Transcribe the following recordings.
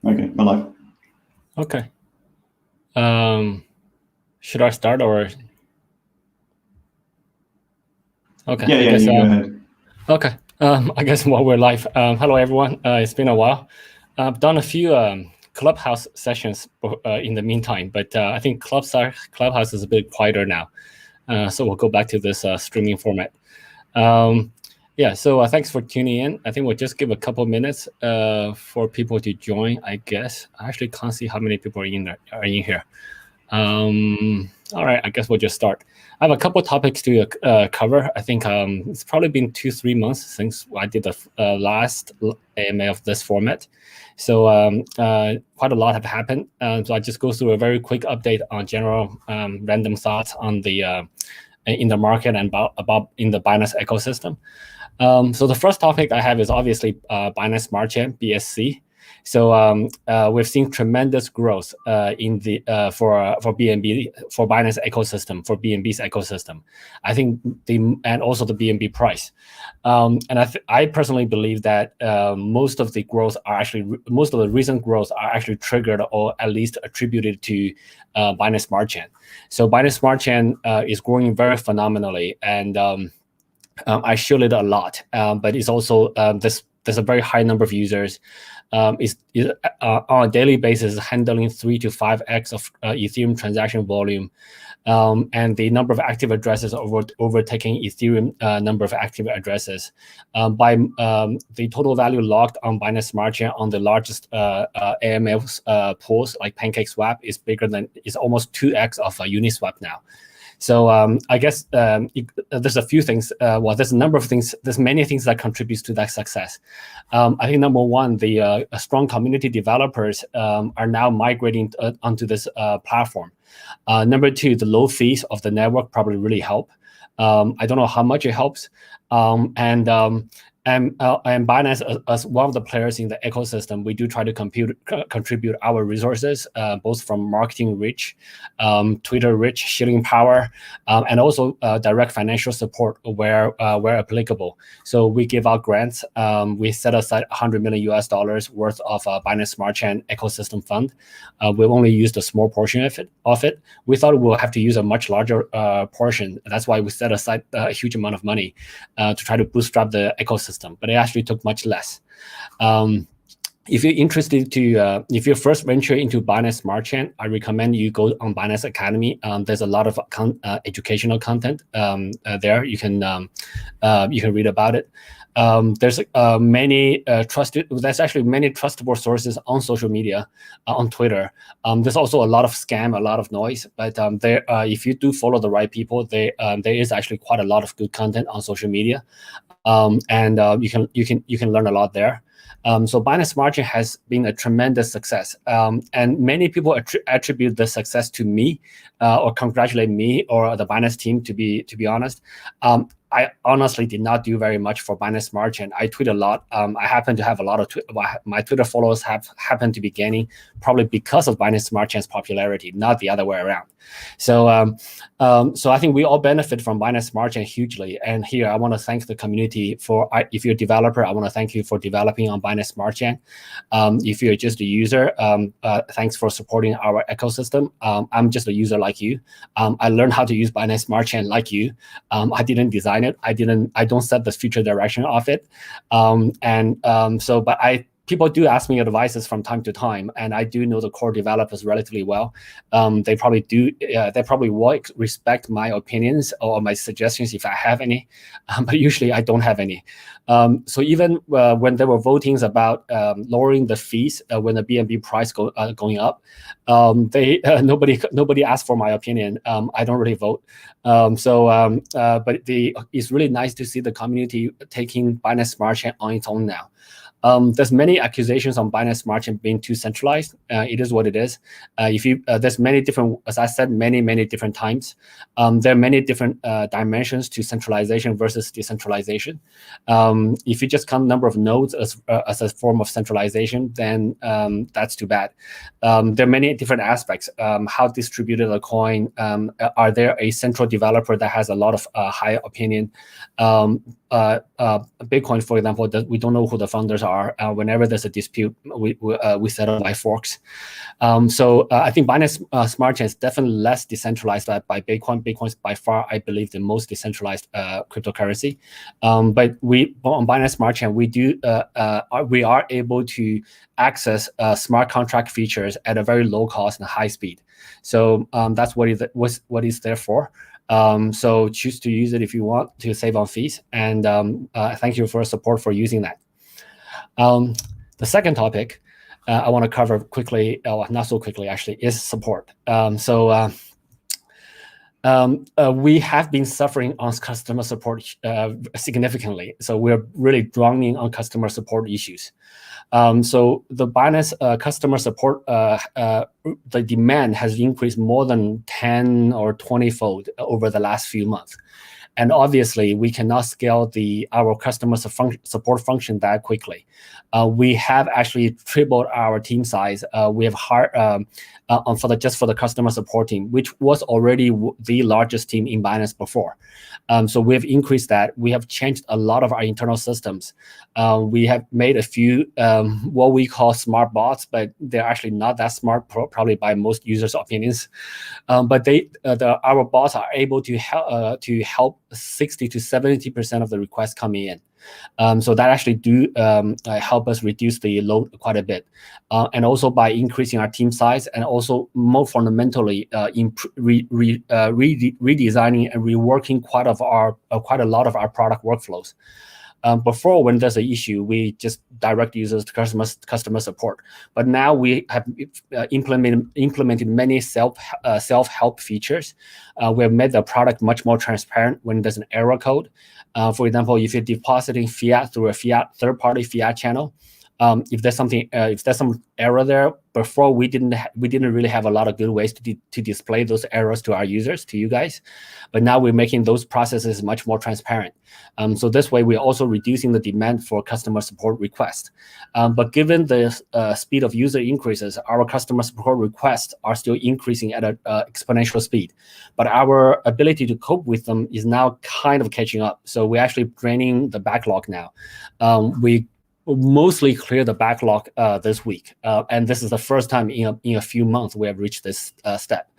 Okay, we're live. Okay. Should I start or? Okay. Yeah, you go ahead. Okay. I guess while we're live, hello everyone. It's been a while. I've done a few Clubhouse sessions in the meantime, but I think Clubhouse is a bit quieter now. So we'll go back to this streaming format. Yeah, so thanks for tuning in. I think we'll just give a couple minutes for people to join, I guess. I actually can't see how many people are in here. All right, I guess we'll just start. I have a couple topics to cover. I think it's probably been 2-3 months since I did the last AMA of this format. So quite a lot have happened. So I just go through a very quick update on general random thoughts on the in the market and about in the Binance ecosystem. So the first topic I have is obviously Binance Smart Chain, BSC. So we've seen tremendous growth in the for BNB, for Binance ecosystem, for BNB's ecosystem. I think and also the BNB price. And I personally believe that most of the recent growth are actually triggered or at least attributed to Binance Smart Chain. So Binance Smart Chain is growing very phenomenally, and I showed it a lot, but it's also there's a very high number of users. On a daily basis handling 3 to 5x of Ethereum transaction volume, and the number of active addresses overtaking Ethereum number of active addresses. By the total value locked on Binance Smart Chain on the largest AML pools like PancakeSwap is almost 2x of Uniswap now. So I guess there's a few things. Well, there's a number of things. There's many things that contributes to that success. I think number one, the strong community developers are now migrating onto this platform. Number two, the low fees of the network probably really help. I don't know how much it helps. And Binance, as one of the players in the ecosystem, we do try to contribute our resources, both from marketing reach, Twitter reach, shilling power, and also direct financial support where applicable. So we give out grants. We set aside $100 million worth of Binance Smart Chain ecosystem fund. We've only used a small portion of it. We thought we'll have to use a much larger portion. That's why we set aside a huge amount of money to try to bootstrap the ecosystem. But it actually took much less. If you're interested to, if you first venture into Binance Smart Chain, I recommend you go on Binance Academy. There's a lot of educational content there. You can read about it. There's many trustable sources on social media, on Twitter. There's also a lot of scam, a lot of noise. But if you do follow the right people, there is actually quite a lot of good content on social media. And you can learn a lot there. So Binance Smart Chain has been a tremendous success, and many people attribute the success to me, or congratulate me or the Binance team. To be honest, I honestly did not do very much for Binance Smart Chain. I tweet a lot. I happen to have a lot of my Twitter followers happen to be gaining probably because of Binance Smart Chain's popularity, not the other way around. So so I think we all benefit from Binance Smart Chain hugely. And here I want to thank the community for, if you're a developer, I want to thank you for developing on Binance Smart Chain. If you're just a user, thanks for supporting our ecosystem. I'm just a user like you. I learned how to use Binance Smart Chain like you. I didn't design it. I don't set the future direction of it. But people do ask me advices from time to time, and I do know the core developers relatively well. They probably will respect my opinions or my suggestions if I have any, but usually I don't have any. So even when there were votings about lowering the fees when the BNB price going up, nobody asked for my opinion. I don't really vote. But it's really nice to see the community taking Binance Smart Chain on its own now. There's many accusations on Binance Smart Chain being too centralized. It is what it is. There's many different, as I said, many different times. There are many different dimensions to centralization versus decentralization. If you just count number of nodes as a form of centralization, then that's too bad. There are many different aspects. How distributed a coin? Are there a central developer that has a lot of high opinion? Bitcoin, for example, that we don't know who the founders are. Whenever there's a dispute, we settle by forks. So I think Binance Smart Chain is definitely less decentralized by Bitcoin. Bitcoin is by far, I believe, the most decentralized cryptocurrency. But on Binance Smart Chain, we are able to access smart contract features at a very low cost and high speed. So that's what is there for. So choose to use it if you want to save on fees. And thank you for support for using that. The second topic I want to cover quickly, not so quickly actually, is support. We have been suffering on customer support significantly. So we're really drowning on customer support issues. So the Binance customer support, the demand has increased more than 10 or 20-fold over the last few months. And obviously, we cannot scale our customer support function that quickly. We have actually tripled our team size. We have hired just for the customer support team, which was already the largest team in Binance before. So we have increased that. We have changed a lot of our internal systems. We have made a few what we call smart bots, but they're actually not that smart, probably by most users' opinions. But our bots are able to help 60 to 70% of the requests coming in. So that actually do help us reduce the load quite a bit. And also by increasing our team size, and also more fundamentally redesigning and reworking quite a lot of our product workflows. Before, when there's an issue, we just direct users to customer support. But now we have implemented many self-help features. We have made the product much more transparent when there's an error code. For example, if you're depositing fiat through a third-party fiat channel, if there's some error there, before we didn't really have a lot of good ways to display those errors to our users, to you guys, but now we're making those processes much more transparent. So this way, we're also reducing the demand for customer support requests. But given the speed of user increases, our customer support requests are still increasing at an exponential speed. But our ability to cope with them is now kind of catching up. So we're actually draining the backlog now. We mostly clear the backlog this week, and this is the first time in a few months we have reached this step.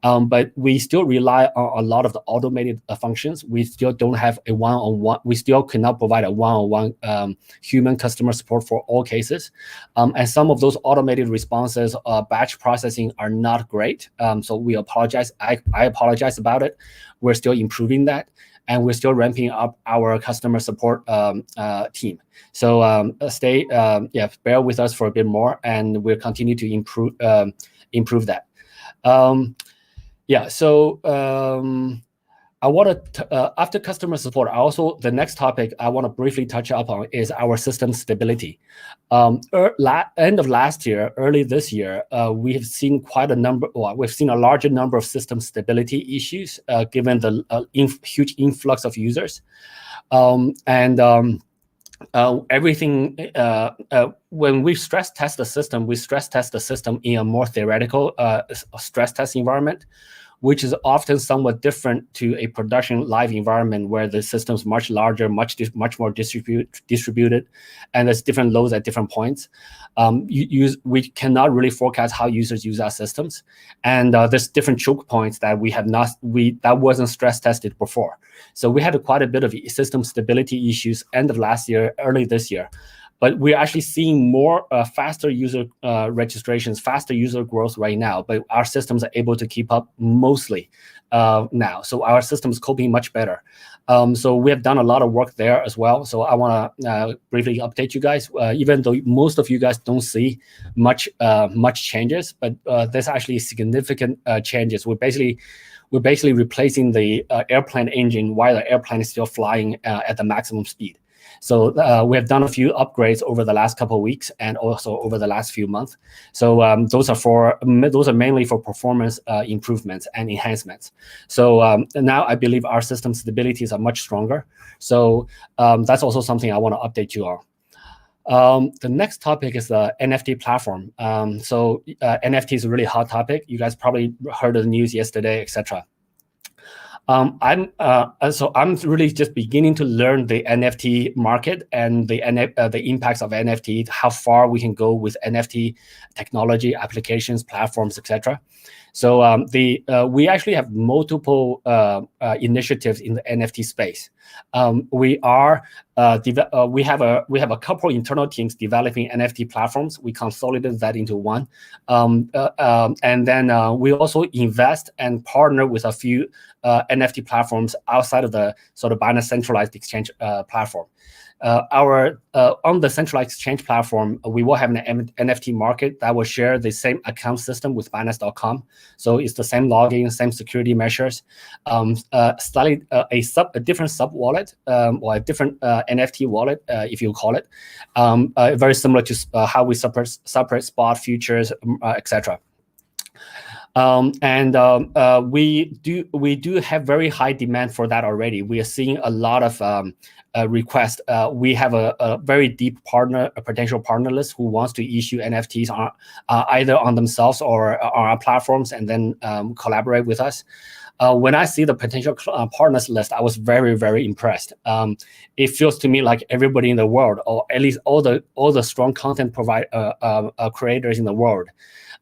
But we still rely on a lot of the automated functions. We still don't have a one-on-one. We still cannot provide a one-on-one human customer support for all cases. And some of those automated responses, batch processing, are not great. So we apologize. I apologize about it. We're still improving that. And we're still ramping up our customer support team. So bear with us for a bit more, and we'll continue to improve that. I want to, after customer support, the next topic I want to briefly touch upon is our system stability. End of last year, early this year, we have seen we've seen a larger number of system stability issues given the huge influx of users. Everything, when we stress test the system, we stress test the system in a more theoretical stress test environment, which is often somewhat different to a production live environment where the system's much larger, much more distributed, and there's different loads at different points. We cannot really forecast how users use our systems, and there's different choke points that that wasn't stress tested before. So we had quite a bit of system stability issues end of last year, early this year. But we're actually seeing more faster user registrations, faster user growth right now. But our systems are able to keep up mostly now. So our system is coping much better. So we have done a lot of work there as well. So I want to briefly update you guys, even though most of you guys don't see much changes, but there's actually significant changes. We're basically replacing the airplane engine while the airplane is still flying at the maximum speed. So we have done a few upgrades over the last couple of weeks and also over the last few months. So those are mainly for performance improvements and enhancements. So now I believe our system stabilities are much stronger. So that's also something I want to update you on. The next topic is the NFT platform. NFT is a really hot topic. You guys probably heard of the news yesterday, etc. I'm really just beginning to learn the NFT market and the impacts of NFT, how far we can go with NFT technology, applications, platforms, etc. So we actually have multiple initiatives in the NFT space. We have a couple internal teams developing NFT platforms. We consolidated that into one, and then we also invest and partner with a few NFT platforms outside of the sort of Binance centralized exchange platform. On the centralized exchange platform, we will have an NFT market that will share the same account system with Binance.com. So it's the same login, same security measures, slightly a different sub wallet or a different NFT wallet, if you call it, very similar to how we separate spot futures, etc. We do have very high demand for that already. We are seeing a lot of requests. We have a very deep potential partner list who wants to issue NFTs either on themselves or on our platforms, and then collaborate with us. When I see the potential partners list, I was very, very impressed. It feels to me like everybody in the world, or at least all the strong content creators in the world,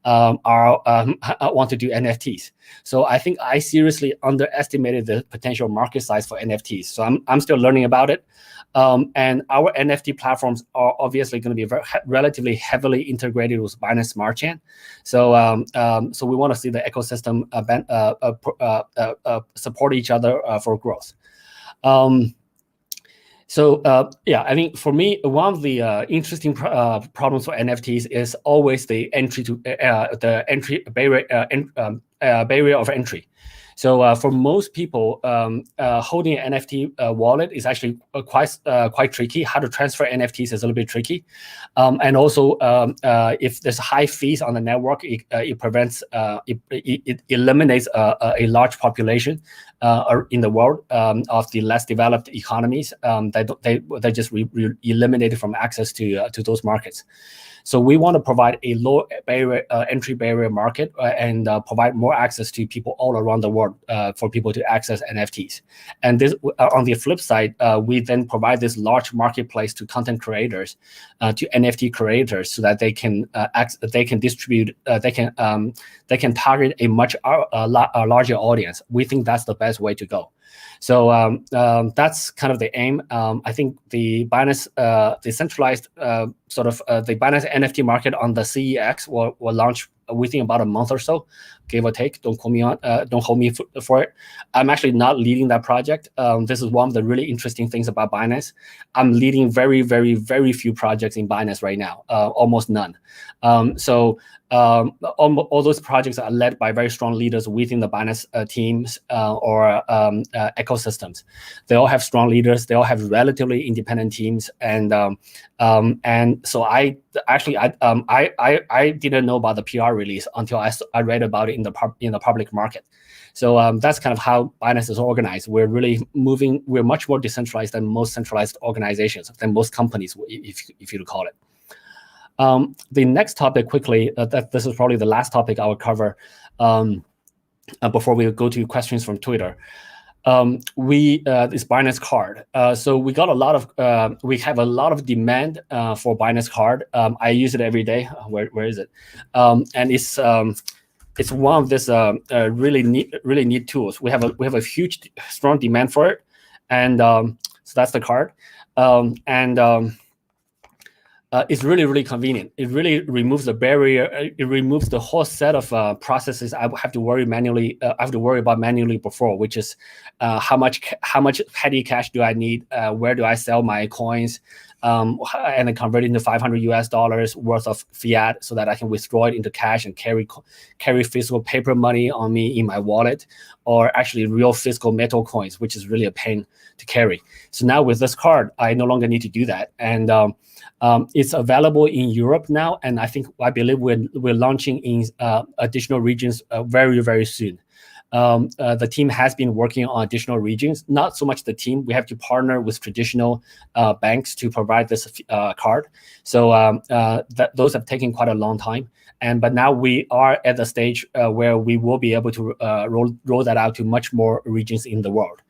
want to do NFTs. So I think I seriously underestimated the potential market size for NFTs. So I'm still learning about it. And our NFT platforms are obviously going to be relatively heavily integrated with Binance Smart Chain. So so we want to see the ecosystem support each other for growth. Yeah, I mean, for me, one of the interesting problems for NFTs is always the barrier of entry. So for most people, holding an NFT wallet is actually quite tricky. How to transfer NFTs is a little bit tricky, and also if there's high fees on the network, it eliminates a large population in the world of the less developed economies. They just eliminated from access to those markets. So we want to provide a low entry barrier market and provide more access to people all around the world for people to access NFTs. And this, on the flip side, we then provide this large marketplace to content creators, to NFT creators, so that they can distribute, they can target a much larger audience. We think that's the best way to go. So that's kind of the aim. I think the Binance, the centralized the Binance NFT market on the CEX will launch within about a month or so, give or take. Don't hold me for it. I'm actually not leading that project. This is one of the really interesting things about Binance. I'm leading very, very, very few projects in Binance right now, almost none. All those projects are led by very strong leaders within the Binance teams or ecosystems. They all have strong leaders. They all have relatively independent teams, and so I didn't know about the PR release until I read about it in the public market. So that's kind of how Binance is organized. We're much more decentralized than most centralized organizations, than most companies, if you call it. The next topic quickly, this is probably the last topic I will cover before we go to questions from Twitter. This Binance Card. So we have a lot of demand for Binance Card. I use it every day. Where is it? And it's one of this really neat tools. We have a huge strong demand for it, and so that's the card. It's really, really convenient. It really removes the barrier. It removes the whole set of processes I have to worry about manually before, which is how much petty cash do I need? Where do I sell my coins? And then convert it into $500 worth of fiat so that I can withdraw it into cash and carry physical paper money on me in my wallet, or actually real physical metal coins, which is really a pain to carry. So now with this card, I no longer need to do that. And it's available in Europe now, and I believe we're launching in additional regions very, very soon. The team has been working on additional regions. Not so much the team. We have to partner with traditional banks to provide this card. So those have taken quite a long time. But now we are at the stage where we will be able to roll that out to much more regions in the world.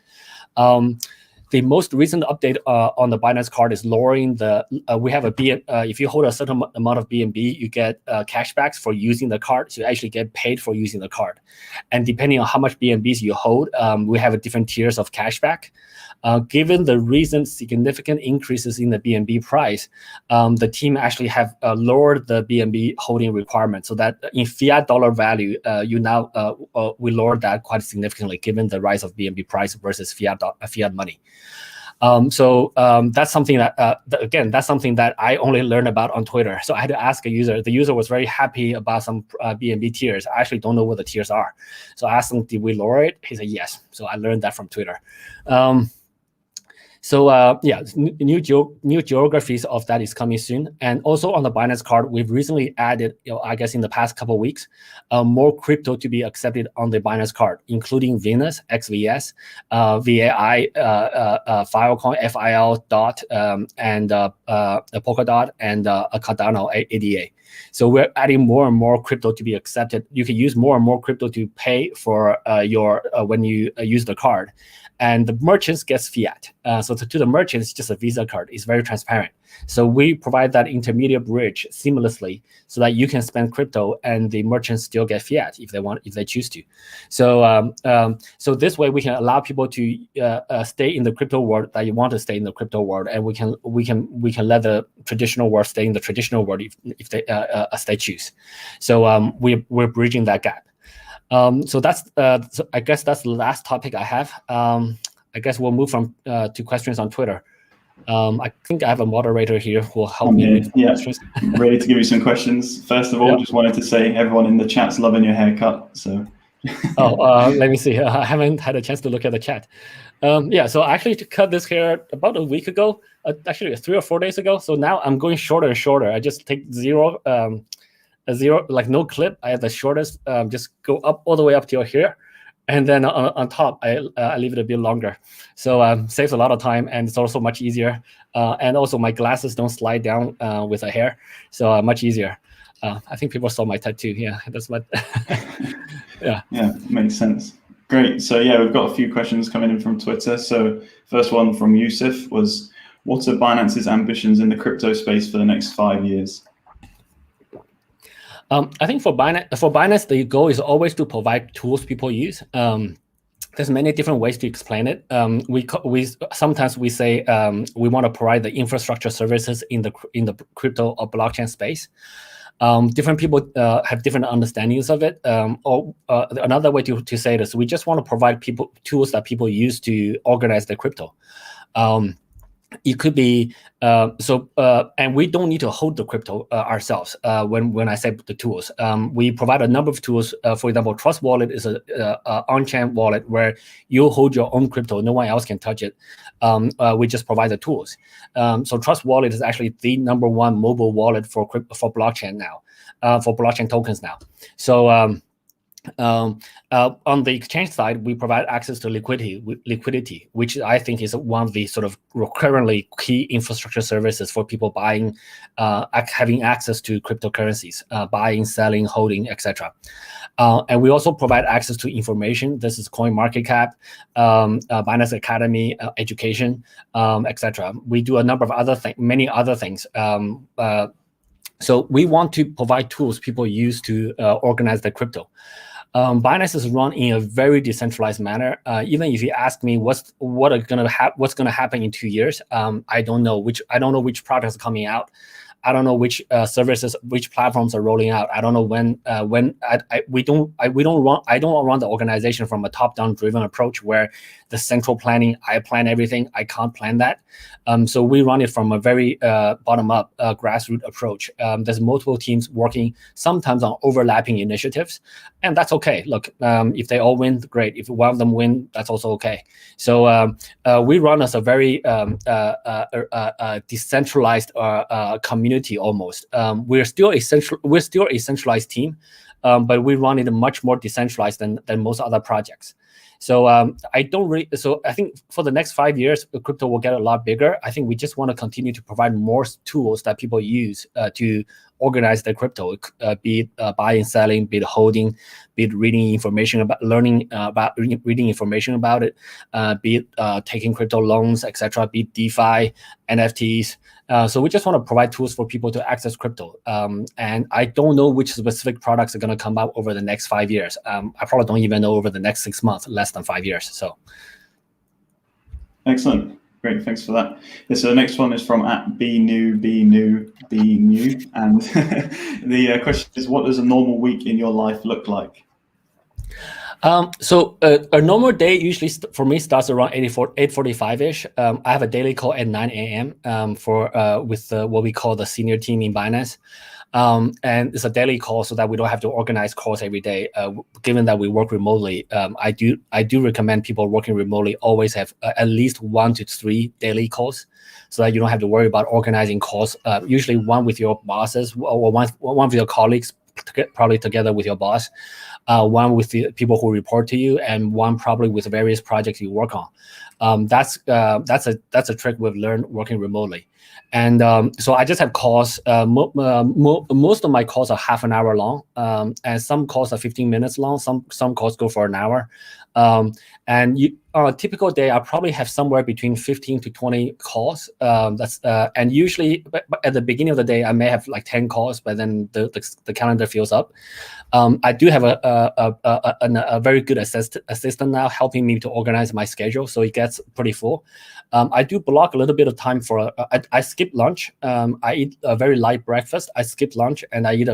The most recent update on the Binance Card is lowering the. We have if you hold a certain amount of BNB, you get cashbacks for using the card. So you actually get paid for using the card, and depending on how much BNBs you hold, we have different tiers of cashback. Given the recent significant increases in the BNB price, the team actually have lowered the BNB holding requirement, so that in fiat dollar value, we lowered that quite significantly, given the rise of BNB price versus fiat money. So that's something that, again, that's something that I only learned about on Twitter. So I had to ask a user. The user was very happy about some BNB tiers. I actually don't know what the tiers are. So I asked him, did we lower it? He said, yes. So I learned that from Twitter. New geographies of that is coming soon. And also on the Binance Card, we've recently added, I guess in the past couple of weeks, more crypto to be accepted on the Binance Card, including Venus, XVS, VAI, Filecoin, FIL, DOT, and Polkadot, and Cardano ADA. So we're adding more and more crypto to be accepted. You can use more and more crypto to pay for when you use the card. And the merchants gets fiat. So to the merchants, it's just a Visa card. It's very transparent. So we provide that intermediate bridge seamlessly, so that you can spend crypto and the merchants still get fiat if they choose to. So so this way we can allow people to stay in the crypto world that you want to stay in the crypto world, and we can let the traditional world stay in the traditional world if they as they choose. So we're bridging that gap. So that's so I guess that's the last topic I have. I guess we'll move from to questions on Twitter. I think I have a moderator here who will help me with questions. Ready to give you some questions. First of all, just wanted to say everyone in the chat's loving your haircut. So. Let me see. I haven't had a chance to look at the chat. So I actually cut this hair about a week ago, actually 3 or 4 days ago. So now I'm going shorter and shorter. I just take zero, like no clip. I have the shortest, just go up all the way up to here. And then on top, I leave it a bit longer. So saves a lot of time, and it's also much easier. And also my glasses don't slide down with the hair. So much easier. I think people saw my tattoo. Yeah, that's what. Yeah, makes sense. Great. So we've got a few questions coming in from Twitter. So first one from Yusuf was, what are Binance's ambitions in the crypto space for the next 5 years? I think for Binance, the goal is always to provide tools people use. There's many different ways to explain it. Sometimes we say we want to provide the infrastructure services in the crypto or blockchain space. Different people have different understandings of it. Or another way to say this, we just want to provide people tools that people use to organize their crypto. It could be and we don't need to hold the crypto ourselves. When I say the tools, we provide a number of tools. For example, Trust Wallet is a on-chain wallet where you hold your own crypto. No one else can touch it. We just provide the tools. So Trust Wallet is actually the #1 mobile wallet for blockchain now, for blockchain tokens now. So on the exchange side, we provide access to liquidity, which I think is one of the sort of currently key infrastructure services for people buying, having access to cryptocurrencies, buying, selling, holding, etc. And we also provide access to information. This is CoinMarketCap, Binance Academy, education, etc. We do a number of many other things. So we want to provide tools people use to organize their crypto. Binance is run in a very decentralized manner. Even if you ask me what's going to happen in 2 years, I don't know which products are coming out. I don't know which services, which platforms are rolling out. I don't know when. We don't run the organization from a top-down driven approach where the central planning, I plan everything. I can't plan that. So we run it from a very bottom-up grassroots approach. There's multiple teams working sometimes on overlapping initiatives, and that's okay. Look, if they all win, great. If one of them win, that's also okay. So we run as a very decentralized community almost. We're still a centralized team. but we run it much more decentralized than most other projects. So I don't really. So I think for the next 5 years, the crypto will get a lot bigger. I think we just want to continue to provide more tools that people use to organize their crypto, be it buying, selling, be it holding, be it reading information about, learning about reading information about it, be it taking crypto loans, etc. Be it DeFi, NFTs. So we just want to provide tools for people to access crypto. And I don't know which specific products are going to come out over the next 5 years. I probably don't even know over the next 6 months, less than 5 years. So, excellent, great, thanks for that. Yeah, so the next one is from @bnew, and the question is, what does a normal week in your life look like? So a normal day usually for me starts around 8:45ish. I have a daily call at 9 a.m. With what we call the senior team in Binance. And it's a daily call so that we don't have to organize calls every day. Given that we work remotely, I do recommend people working remotely always have at least 1 to 3 daily calls, so that you don't have to worry about organizing calls. Usually one with your bosses or one with your colleagues, probably together with your boss, one with the people who report to you, and one probably with various projects you work on. That's a trick we've learned working remotely. And so I just have calls. Most of my calls are half an hour long, and some calls are 15 minutes long. Some calls go for an hour. And on a typical day, I probably have somewhere between 15 to 20 calls. And usually at the beginning of the day, I may have like 10 calls, but then the calendar fills up. I do have a very good assistant now helping me to organize my schedule, so it gets pretty full. I do block a little bit of time for. I skip lunch. I eat a very light breakfast. I skip lunch and I eat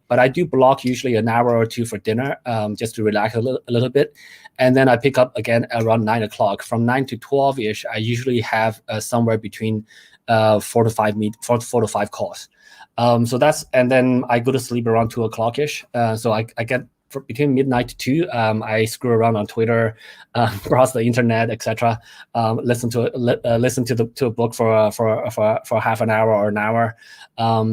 but I do block usually an hour or two for dinner, just to relax a little bit, and then I pick up again around 9 o'clock. From 9 to 12ish, I usually have somewhere between 4 to 5 calls. So that's, and then I go to sleep around 2 o'clock-ish. So I get between midnight to 2. I screw around on Twitter, browse the internet, etc. Listen to a book for half an hour or an hour.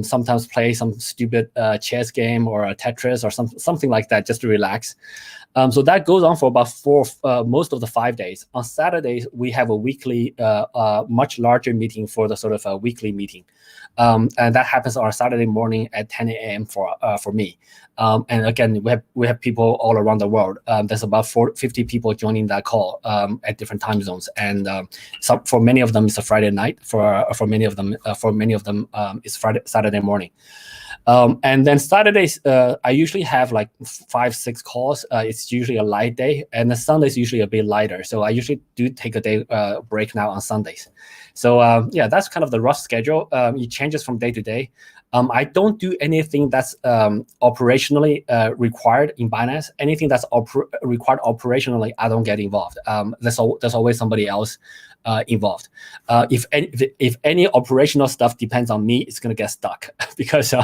Sometimes play some stupid chess game or a Tetris or something like that, just to relax. So that goes on for about most of the 5 days. On Saturdays, we have a weekly, much larger meeting for the sort of a weekly meeting. And that happens on a Saturday morning at 10 a.m. for me. And again, we have people all around the world. There's about 50 people joining that call at different time zones. And for many of them, it's a Friday night. For many of them, it's Saturday morning. And then Saturdays, I usually have like 5-6 calls. It's usually a light day, and the Sunday's usually a bit lighter. So I usually do take a day break now on Sundays. So yeah, that's kind of the rough schedule. It changes from day to day. I don't do anything that's operationally required in Binance. Anything that's required operationally, I don't get involved. There's always somebody else involved. If any operational stuff depends on me, it's gonna get stuck because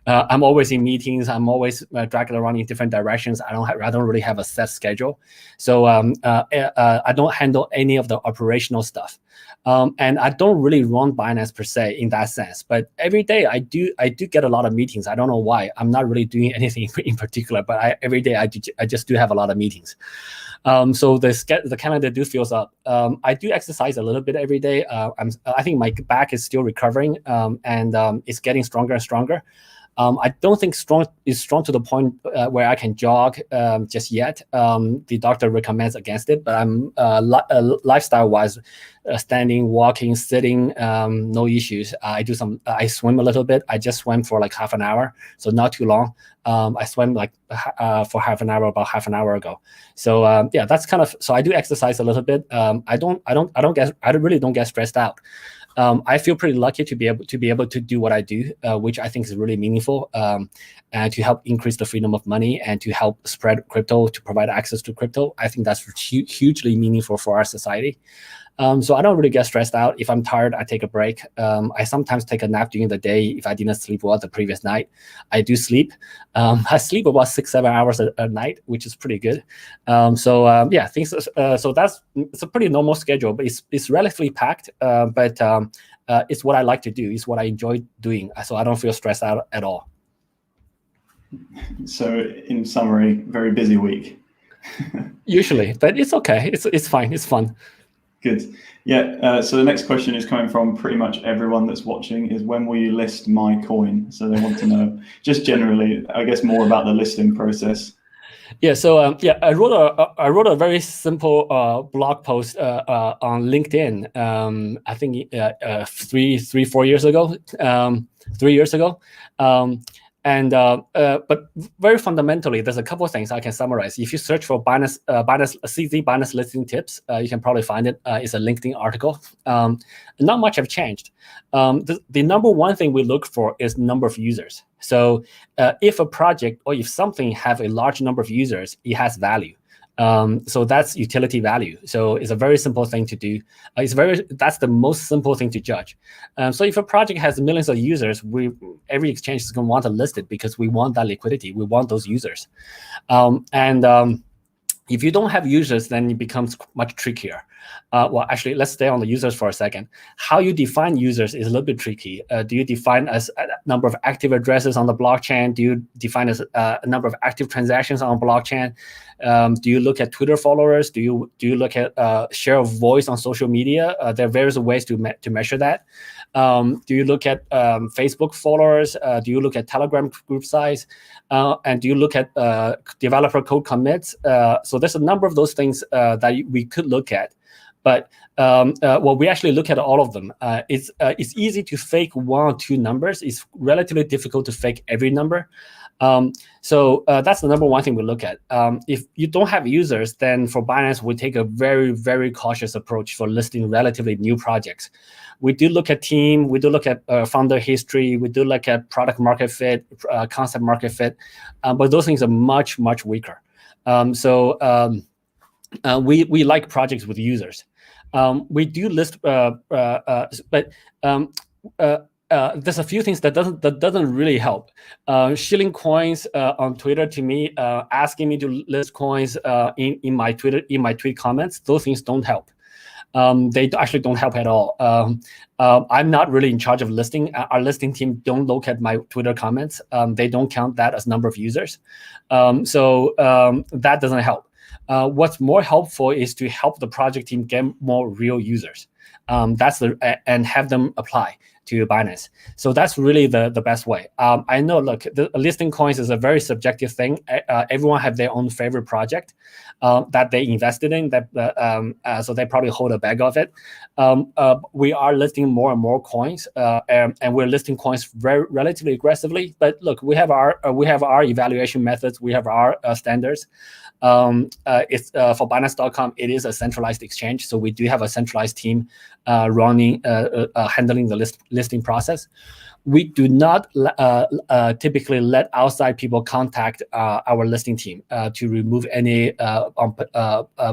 I'm always in meetings. I'm always dragging around in different directions. I don't really have a set schedule, so I don't handle any of the operational stuff. And I don't really run Binance per se in that sense, but every day I do get a lot of meetings. I don't know why. I'm not really doing anything in particular, but every day I just do have a lot of meetings. So the calendar fills up. I do exercise a little bit every day. I think my back is still recovering, and it's getting stronger and stronger. I don't think is strong to the point where I can jog just yet. The doctor recommends against it, but I'm lifestyle-wise, standing, walking, sitting, no issues. I swim a little bit. I just swam for like half an hour, so not too long. I swam like for half an hour about half an hour ago. So yeah, that's kind of. So I do exercise a little bit. I really don't get stressed out. I feel pretty lucky to be able to do what I do, which I think is really meaningful, and to help increase the freedom of money and to help spread crypto, to provide access to crypto. I think that's hugely meaningful for our society. So I don't really get stressed out. If I'm tired, I take a break. I sometimes take a nap during the day if I didn't sleep well the previous night. I do sleep. I sleep about 6-7 hours a night, which is pretty good. Yeah, things. So it's a pretty normal schedule, but it's relatively packed. But it's what I like to do. It's what I enjoy doing. So I don't feel stressed out at all. So in summary, very busy week. Usually, but it's okay. It's fine. It's fun. Good. Yeah. So the next question is coming from pretty much everyone that's watching is when will you list my coin? So they want to know just generally, I guess, more about the listing process. Yeah. So I wrote a very simple blog post on LinkedIn. I think 4 years ago. 3 years ago. But very fundamentally, there's a couple of things I can summarize. If you search for CZ Binance listing tips, you can probably find it. It's a LinkedIn article. Not much have changed. The number one thing we look for is number of users. So if a project or if something have a large number of users, it has value. So that's utility value. So it's a very simple thing to do. That's the most simple thing to judge. So if a project has millions of users, every exchange is going to want to list it because we want that liquidity. We want those users. If you don't have users, then it becomes much trickier. Well, actually, let's stay on the users for a second. How you define users is a little bit tricky. Do you define as a number of active addresses on the blockchain? Do you define as a number of active transactions on blockchain? Do you look at Twitter followers? Do you look at share of voice on social media? There are various ways to measure that. Do you look at Facebook followers? Do you look at Telegram group size? And do you look at developer code commits? So there's a number of those things that we could look at. But we actually look at all of them. It's easy to fake one or two numbers. It's relatively difficult to fake every number. So that's the number one thing we look at. If you don't have users, then for Binance, we take a very, very cautious approach for listing relatively new projects. We do look at team, we do look at founder history, we do look at product market fit, concept market fit, but those things are much, much weaker. We like projects with users. We do list, but there's a few things that doesn't really help. Shilling coins on Twitter to me, asking me to list coins in my tweet comments. Those things don't help. They actually don't help at all. I'm not really in charge of listing. Our listing team don't look at my Twitter comments. They don't count that as number of users. That doesn't help. What's more helpful is to help the project team get more real users. And have them apply to Binance. So that's really the best way. I know, look, the listing coins is a very subjective thing. Everyone have their own favorite project that they invested in, so they probably hold a bag of it. We are listing more and more coins, and we're listing coins relatively aggressively. But look, we have our evaluation methods. We have our standards. It's for Binance.com. It is a centralized exchange, so we do have a centralized team running, handling the listing process. We do not typically let outside people contact our listing team to remove any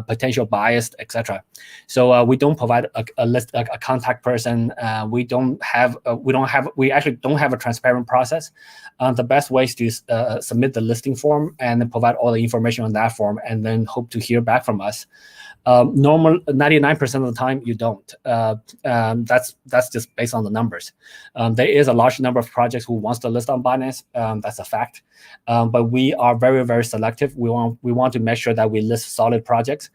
potential bias, etc. So we don't provide a contact person. We actually don't have a transparent process. The best way is to submit the listing form and then provide all the information on that form, and then hope to hear back from us. Normal 99% of the time you don't. That's just based on the numbers. There is a large number of projects who wants to list on Binance. That's a fact. But we are very, very selective. We want to make sure that we list solid projects.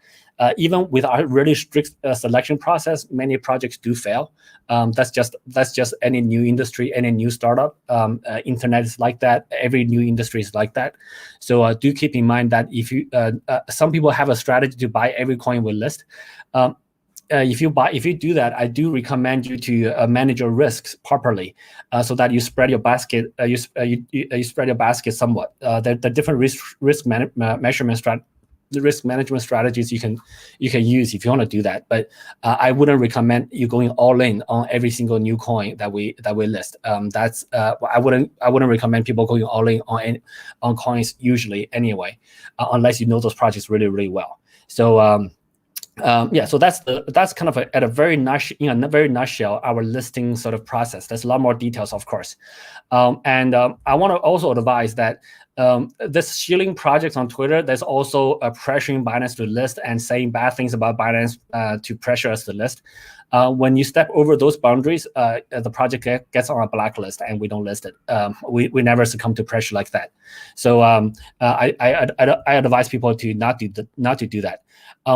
Even with our really strict selection process, many projects do fail. That's just any new industry, any new startup. Internet is like that. Every new industry is like that. So do keep in mind that if you, some people have a strategy to buy every coin we list. If you do that, I do recommend you to manage your risks properly, so that you spread your basket. You spread your basket somewhat. There are different risk management strategies you can use if you want to do that. But I wouldn't recommend you going all in on every single new coin that we list. I wouldn't recommend people going all in on coins usually anyway, unless you know those projects really, really well. So so that's kind of in a very nutshell our listing sort of process. There's a lot more details, of course, and I want to also advise that this shilling projects on Twitter, there's also pressuring Binance to list and saying bad things about Binance to pressure us to list. When you step over those boundaries, the project gets on a blacklist and we don't list it. We never succumb to pressure like that. So I advise people to not do that.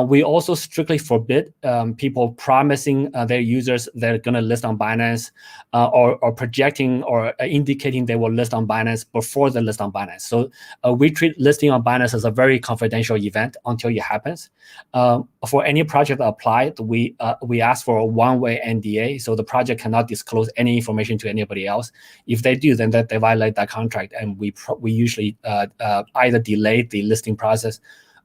We also strictly forbid people promising their users they're going to list on Binance or projecting or indicating they will list on Binance before they list on Binance. So we treat listing on Binance as a very confidential event until it happens. For any project applied, we ask for a one-way NDA, so the project cannot disclose any information to anybody else. If they do, then they violate that contract, and we usually either delay the listing process,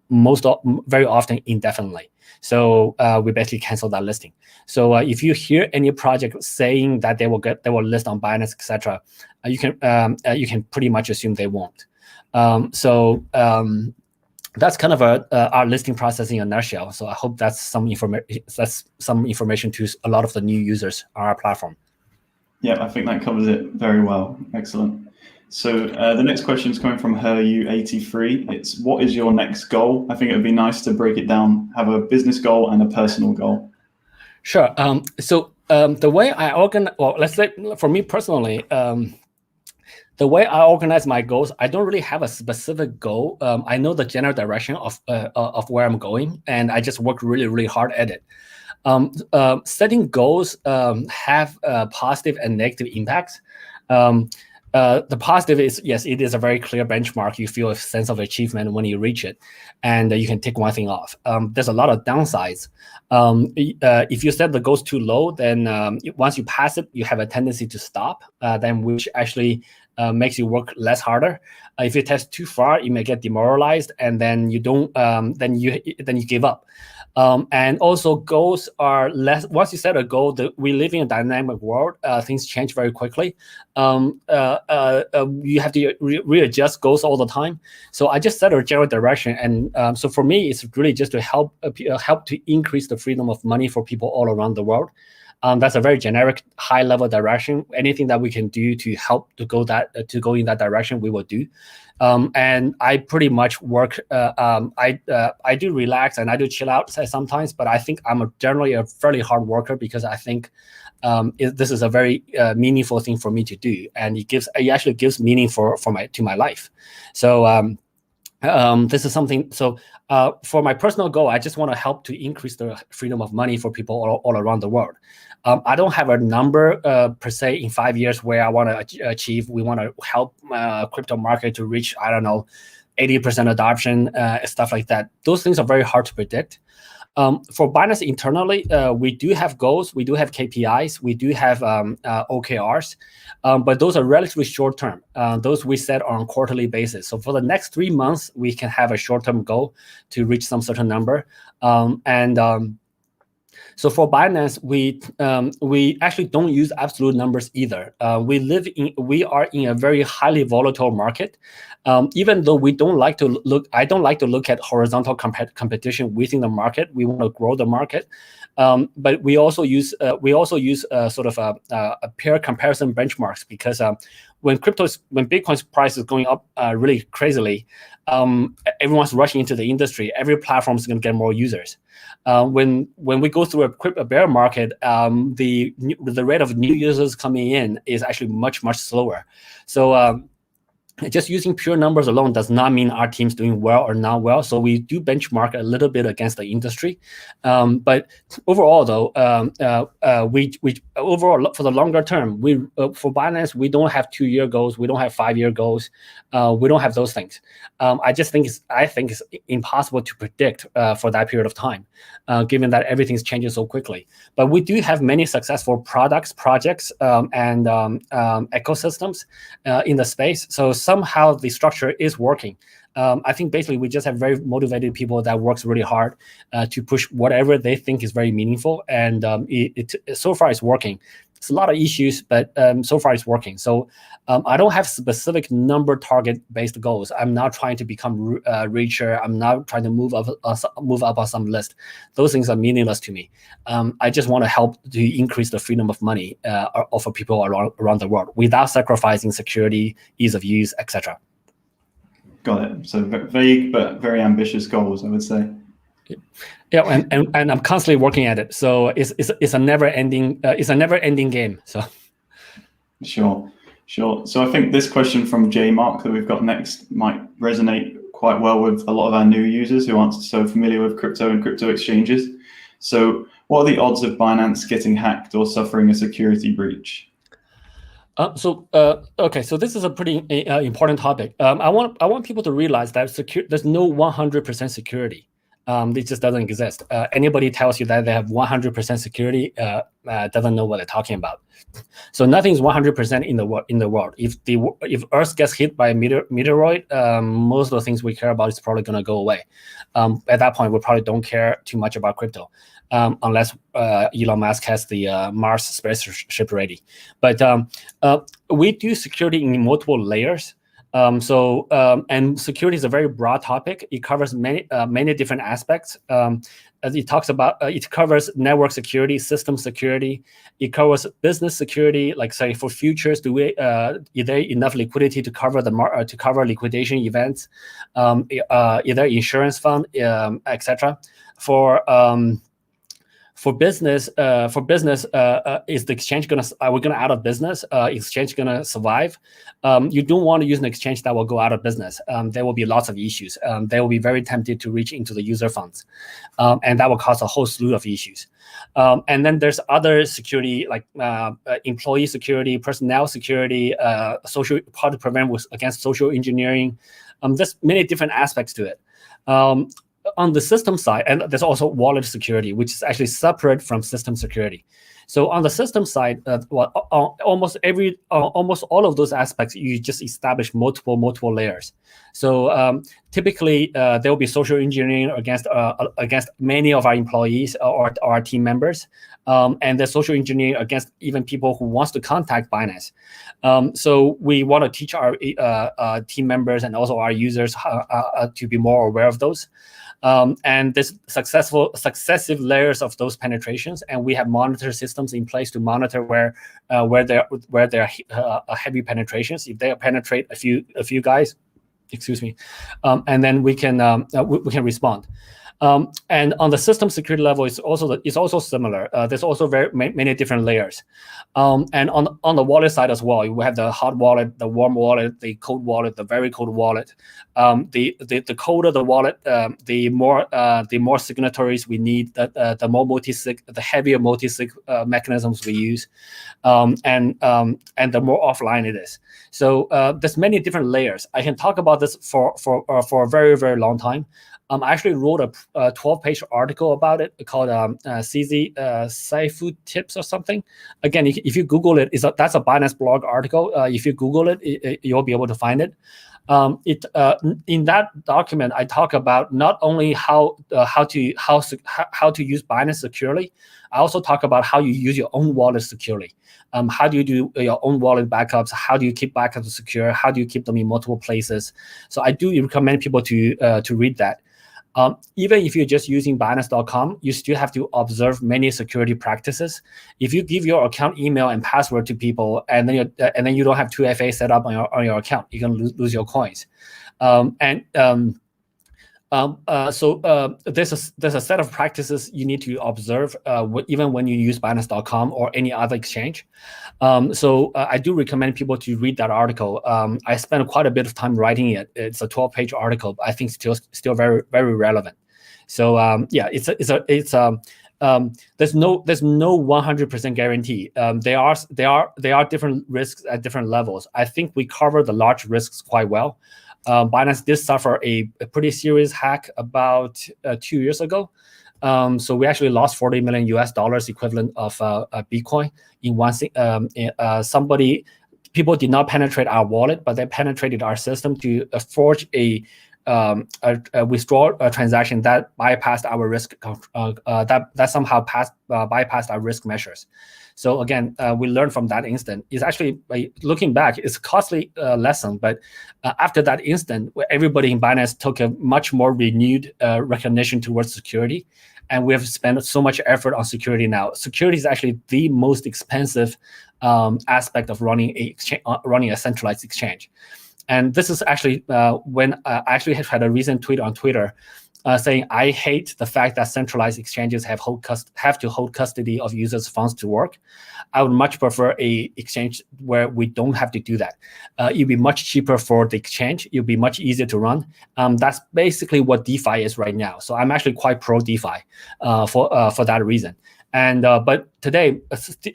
very often indefinitely. So we basically cancel that listing. So if you hear any project saying that they will list on Binance, etc., you can pretty much assume they won't. That's kind of our listing process in a nutshell. So I hope that's some information to a lot of the new users on our platform. Yeah, I think that covers it very well. Excellent. So the next question is coming from HerU83. It's, what is your next goal? I think it would be nice to break it down, have a business goal and a personal goal. Sure. The way I organize, well, let's say for me personally, the way I organize my goals, I don't really have a specific goal. I know the general direction of where I'm going, and I just work really, really hard at it. Setting goals have positive and negative impacts. The positive is, yes, it is a very clear benchmark. You feel a sense of achievement when you reach it, and you can take one thing off. There's a lot of downsides. If you set the goals too low, then once you pass it, you have a tendency to stop, then which actually makes you work less harder. If you test too far, you may get demoralized, and then you don't. Then you give up. And also, goals are less. Once you set a goal, we live in a dynamic world. Things change very quickly. You have to readjust goals all the time. So I just set a general direction, and so for me, it's really just to help to increase the freedom of money for people all around the world. That's a very generic, high-level direction. Anything that we can do to help to go in that direction, we will do. And I pretty much work. I do relax and I do chill out sometimes, but I think I'm generally a fairly hard worker because I think this is a very meaningful thing for me to do, and it actually gives meaning to my life. So this is something. So for my personal goal, I just want to help to increase the freedom of money for people all around the world. I don't have a number per se in 5 years where I want to achieve. We want to help crypto market to reach, I don't know, 80% adoption, stuff like that. Those things are very hard to predict. For Binance internally, we do have goals, we do have KPIs, we do have OKRs, but those are relatively short term. Those we set on a quarterly basis. So for the next 3 months, we can have a short term goal to reach some certain number. So for Binance, we actually don't use absolute numbers either. We are in a very highly volatile market. Even though I don't like to look at horizontal competition within the market. We want to grow the market, but we also use sort of a pair comparison benchmarks, because when Bitcoin's price is going up really crazily, everyone's rushing into the industry. Every platform is going to get more users. When we go through a bear market, the rate of new users coming in is actually much slower. So just using pure numbers alone does not mean our team's doing well or not well. So we do benchmark a little bit against the industry, but overall, though, overall for the longer term, for Binance, we don't have 2-year goals, we don't have 5-year goals, we don't have those things. I think it's impossible to predict for that period of time, given that everything's changing so quickly. But we do have many successful projects, and ecosystems in the space. So somehow the structure is working. I think basically we just have very motivated people that works really hard to push whatever they think is very meaningful, and so far it's working. It's a lot of issues, but so far it's working. So I don't have specific number target-based goals. I'm not trying to become richer. I'm not trying to move up on some list. Those things are meaningless to me. I just want to help to increase the freedom of money for people around the world without sacrificing security, ease of use, etc. Got it. So vague but very ambitious goals, I would say. Yeah, and I'm constantly working at it. So it's a never ending game. So Sure. So I think this question from J Mark that we've got next might resonate quite well with a lot of our new users who aren't so familiar with crypto and crypto exchanges. So what are the odds of Binance getting hacked or suffering a security breach? Okay, so this is a pretty important topic. I want people to realize that there's no 100% security. It just doesn't exist. Anybody tells you that they have 100% security doesn't know what they're talking about. So nothing's 100% in the world. If Earth gets hit by a meteoroid, most of the things we care about is probably going to go away. At that point, we probably don't care too much about crypto, unless Elon Musk has the Mars spaceship ready. But we do security in multiple layers. And security is a very broad topic. It covers many different aspects. As it covers network security, system security. It covers business security, like say for futures, is there enough liquidity to cover liquidation events, either insurance fund, etc. For business, is the exchange are we gonna out of business? Exchange gonna survive? You don't want to use an exchange that will go out of business. There will be lots of issues. They will be very tempted to reach into the user funds, and that will cause a whole slew of issues. And then there's other security like employee security, personnel security, social how to prevent against social engineering. There's many different aspects to it. On the system side, and there's also wallet security, which is actually separate from system security. So on the system side, almost all of those aspects, you just establish multiple layers. So typically, there will be social engineering against many of our employees or our team members, and there's social engineering against even people who wants to contact Binance. So we want to teach our team members and also our users how to be more aware of those. And there's successive layers of those penetrations, and we have monitor systems in place to monitor where there are heavy penetrations. If they penetrate a few guys, excuse me, and then we can respond. And on the system security level, it's also similar. There's also very many different layers. And on the wallet side as well, we have the hot wallet, the warm wallet, the cold wallet, the very cold wallet. The colder the wallet, the more signatories we need, the more multi-sig, the heavier multi-sig mechanisms we use, and the more offline it is. So there's many different layers. I can talk about this for a very, very long time. I actually wrote a 12-page article about it called CZ Saifu Tips or something. Again, if you Google it, that's a Binance blog article. If you Google it, you'll be able to find it. In that document, I talk about not only how to use Binance securely. I also talk about how you use your own wallet securely. How do you do your own wallet backups? How do you keep backups secure? How do you keep them in multiple places? So I do recommend people to read that. Even if you're just using Binance.com, you still have to observe many security practices. If you give your account email and password to people, and then you don't have 2FA set up on your account, you can lose your coins. So there's a set of practices you need to observe even when you use Binance.com or any other exchange. So I do recommend people to read that article. I spent quite a bit of time writing it. It's a 12-page article, but I think still very, very relevant. So yeah, there's no 100% guarantee. There are different risks at different levels. I think we cover the large risks quite well. Binance did suffer a pretty serious hack about 2 years ago. So we actually lost $40 million equivalent of Bitcoin in one thing. People did not penetrate our wallet, but they penetrated our system to forge a withdrawal transaction that bypassed our risk. That somehow bypassed our risk measures. So again, we learned from that instant. It's actually, looking back, it's a costly lesson. But after that instant, everybody in Binance took a much more renewed recognition towards security. And we have spent so much effort on security now. Security is actually the most expensive aspect of running a centralized exchange. And this is actually when I actually had a recent tweet on Twitter saying, I hate the fact that centralized exchanges have to hold custody of users' funds to work. I would much prefer a exchange where we don't have to do that. It'd be much cheaper for the exchange. It'll be much easier to run. That's basically what DeFi is right now. So I'm actually quite pro DeFi for that reason. And but today,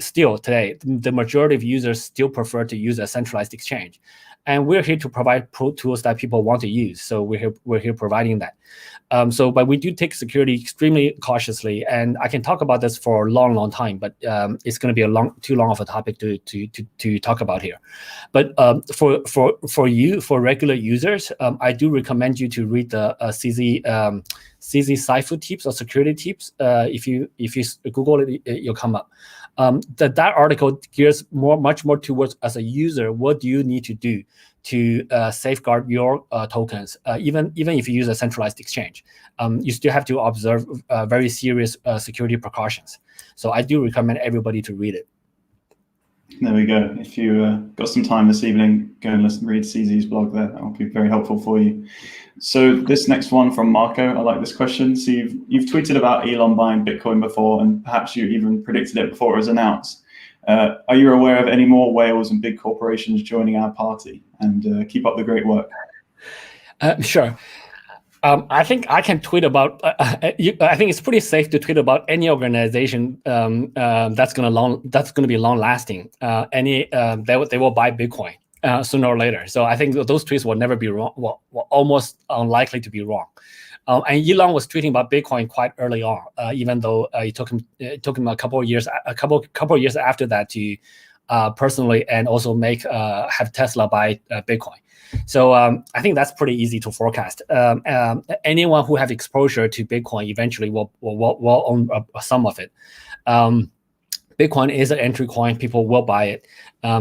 still today, the majority of users still prefer to use a centralized exchange. And we're here to provide pro tools that people want to use. So we're here providing that. But we do take security extremely cautiously, and I can talk about this for a long time. But it's going to be too long of a topic to talk about here. But for regular users, I do recommend you to read the CZ Cipher tips or security tips. If you Google it, you'll come up. That article gears much more towards, as a user, what do you need to do to safeguard your tokens, even if you use a centralized exchange. You still have to observe very serious security precautions. So I do recommend everybody to read it. There we go. If you got some time this evening, go and read CZ's blog there. That will be very helpful for you. So this next one from Marco, I like this question. So you've tweeted about Elon buying Bitcoin before, and perhaps you even predicted it before it was announced. Are you aware of any more whales and big corporations joining our party? And keep up the great work. Sure. I think I can tweet about. I think it's pretty safe to tweet about any organization that's going to be long lasting. They will buy Bitcoin sooner or later. So I think those tweets will never be wrong. Well, almost unlikely to be wrong. And Elon was tweeting about Bitcoin quite early on, even though it took him a couple of years after that to personally and also have Tesla buy Bitcoin. So I think that's pretty easy to forecast. Anyone who have exposure to Bitcoin eventually will own some of it. Bitcoin is an entry coin. People will buy it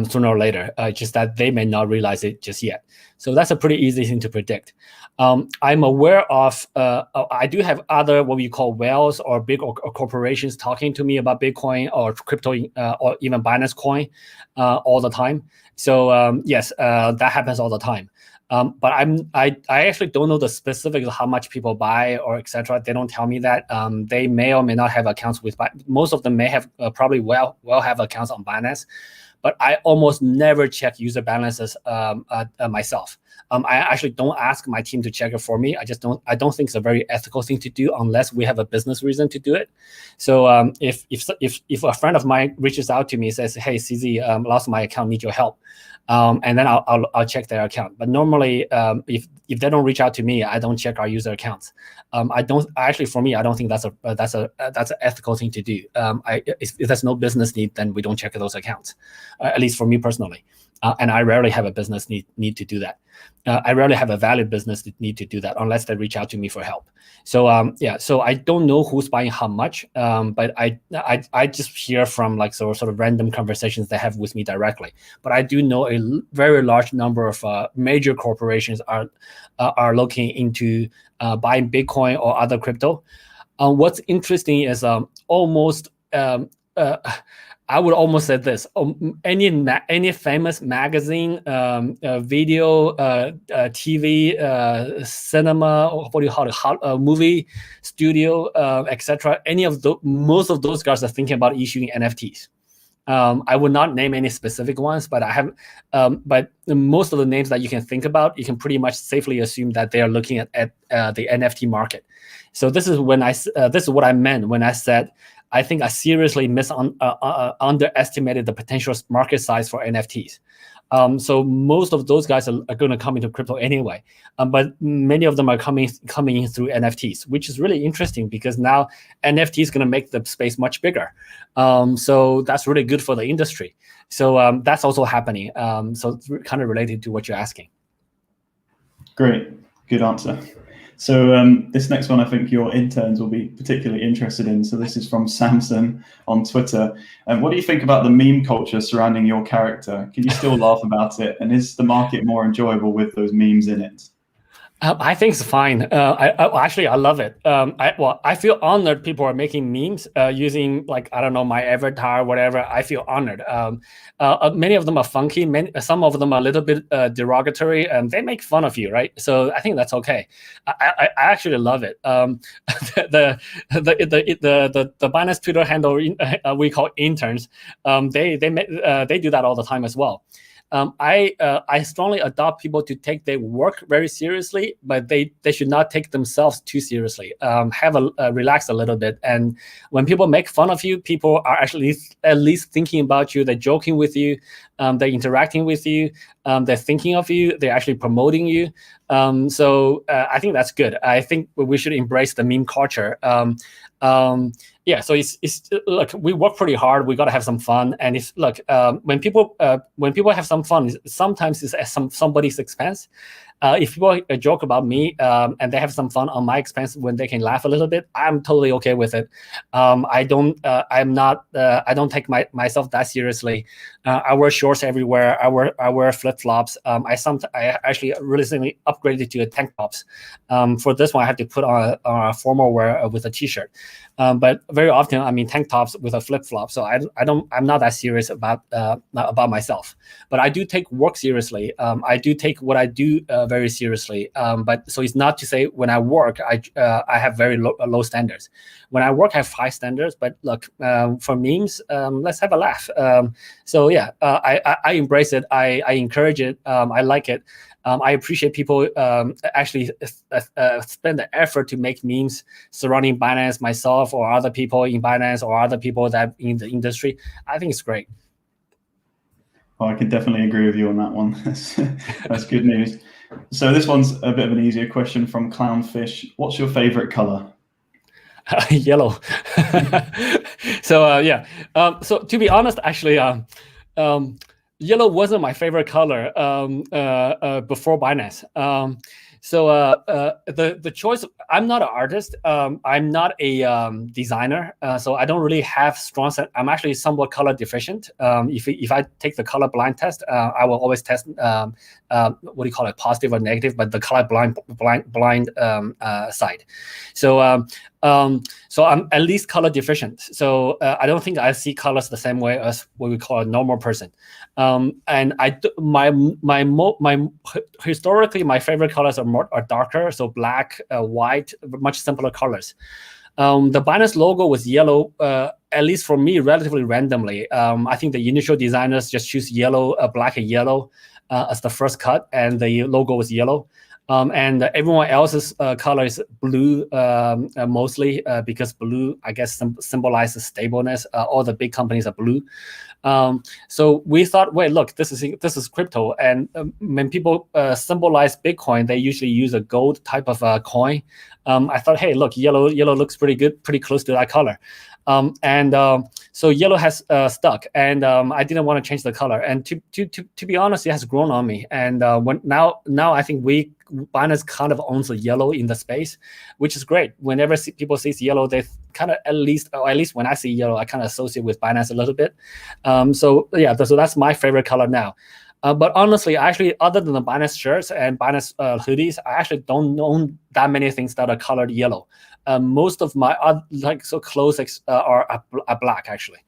sooner or later, just that they may not realize it just yet. So that's a pretty easy thing to predict. I'm aware of, I do have other what we call whales or big or corporations talking to me about Bitcoin or crypto or even Binance coin all the time. So yes, that happens all the time. But I actually don't know the specifics of how much people buy or etc. They don't tell me that. They may or may not have accounts with. Most of them may have probably will have accounts on Binance, but I almost never check user balances myself. I actually don't ask my team to check it for me. I don't think it's a very ethical thing to do unless we have a business reason to do it. So if a friend of mine reaches out to me and says, "Hey, CZ, lost my account, need your help," and then I'll check their account. But normally, if they don't reach out to me, I don't check our user accounts. For me, I don't think that's an ethical thing to do. If there's no business need, then we don't check those accounts. At least for me personally. And I rarely have a business need to do that. I rarely have a valid business need to do that unless they reach out to me for help. So so I don't know who's buying how much, but I just hear from like sort of random conversations they have with me directly. But I do know a very large number of major corporations are looking into buying Bitcoin or other crypto. What's interesting is almost. I would almost say this: any famous magazine, video, TV, cinema, or what do you call it, movie studio, etc. Most of those guys are thinking about issuing NFTs. I would not name any specific ones, but I have. But most of the names that you can think about, you can pretty much safely assume that they are looking at the NFT market. So this is what I meant when I said, I think I seriously underestimated the potential market size for NFTs. So most of those guys are going to come into crypto anyway, but many of them are coming in through NFTs, which is really interesting because now NFT is going to make the space much bigger. So that's really good for the industry. So that's also happening. So it's kind of related to what you're asking. Great, good answer. So this next one, I think your interns will be particularly interested in. So this is from Samson on Twitter. What do you think about the meme culture surrounding your character? Can you still laugh about it? And is the market more enjoyable with those memes in it? I think it's fine. Actually, I love it. I feel honored people are making memes using, like, I don't know, my avatar, whatever. I feel honored. Many of them are funky. Some of them are a little bit derogatory, and they make fun of you, right? So I think that's okay. I actually love it. The Binance Twitter handle we call interns. They do that all the time as well. I strongly adopt people to take their work very seriously, but they should not take themselves too seriously. Relax a little bit, and when people make fun of you, people are actually at least thinking about you. They're joking with you, they're interacting with you, they're thinking of you, they're actually promoting you. So I think that's good. I think we should embrace the meme culture. Yeah, so it's look, we work pretty hard. We got to have some fun, and it's look, when people have some fun, sometimes it's at somebody's expense. If people joke about me and they have some fun on my expense when they can laugh a little bit, I'm totally okay with it. I don't take myself that seriously. I wear shorts everywhere. I wear flip flops. I actually recently upgraded to a tank tops. For this one, I have to put on a formal wear with a t-shirt. But very often I'm in tank tops with a flip flop. So I'm not that serious about myself. But I do take work seriously. I do take what I do very seriously. But so it's not to say when I work I have very low standards. When I work, I have high standards. But look, for memes, let's have a laugh. So yeah, I embrace it. I encourage it. I like it. I appreciate people actually spend the effort to make memes surrounding Binance, myself, or other people in Binance, or other people that in the industry. I think it's great. Oh, I can definitely agree with you on that one. That's good news. So this one's a bit of an easier question from Clownfish. What's your favorite color? Yellow. So yeah. So to be honest, actually, yellow wasn't my favorite color before Binance. So the choice. I'm not an artist. I'm not a designer. So I don't really have strong. I'm actually somewhat color deficient. If I take the color blind test, I will always test what do you call it, positive or negative, but the color blind side. So so I'm at least color deficient. So I don't think I see colors the same way as what we call a normal person. And historically, my favorite colors are darker, so black, white, much simpler colors. The Binance logo was yellow, at least for me, relatively randomly. I think the initial designers just choose yellow, black and yellow as the first cut, and the logo was yellow. And everyone else's color is blue, mostly because blue, I guess, symbolizes stableness. All the big companies are blue. So we thought, wait, look, this is crypto, and when people symbolize Bitcoin, they usually use a gold type of coin. I thought, hey, look, yellow looks pretty good, pretty close to that color. So yellow has stuck, and I didn't want to change the color. And to be honest, it has grown on me. And now I think Binance kind of owns the yellow in the space, which is great. Whenever people see yellow, they kind of at least when I see yellow, I kind of associate with Binance a little bit. So yeah, so that's my favorite color now. But honestly, actually, other than the Binance shirts and Binance hoodies, I actually don't own that many things that are colored yellow. Most of my clothes are black, actually.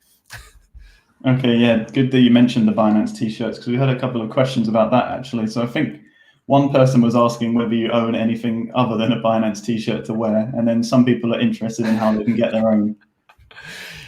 Okay, yeah, good that you mentioned the Binance t-shirts, because we had a couple of questions about that actually. So I think one person was asking whether you own anything other than a Binance t-shirt to wear, and then some people are interested in how they can get their own.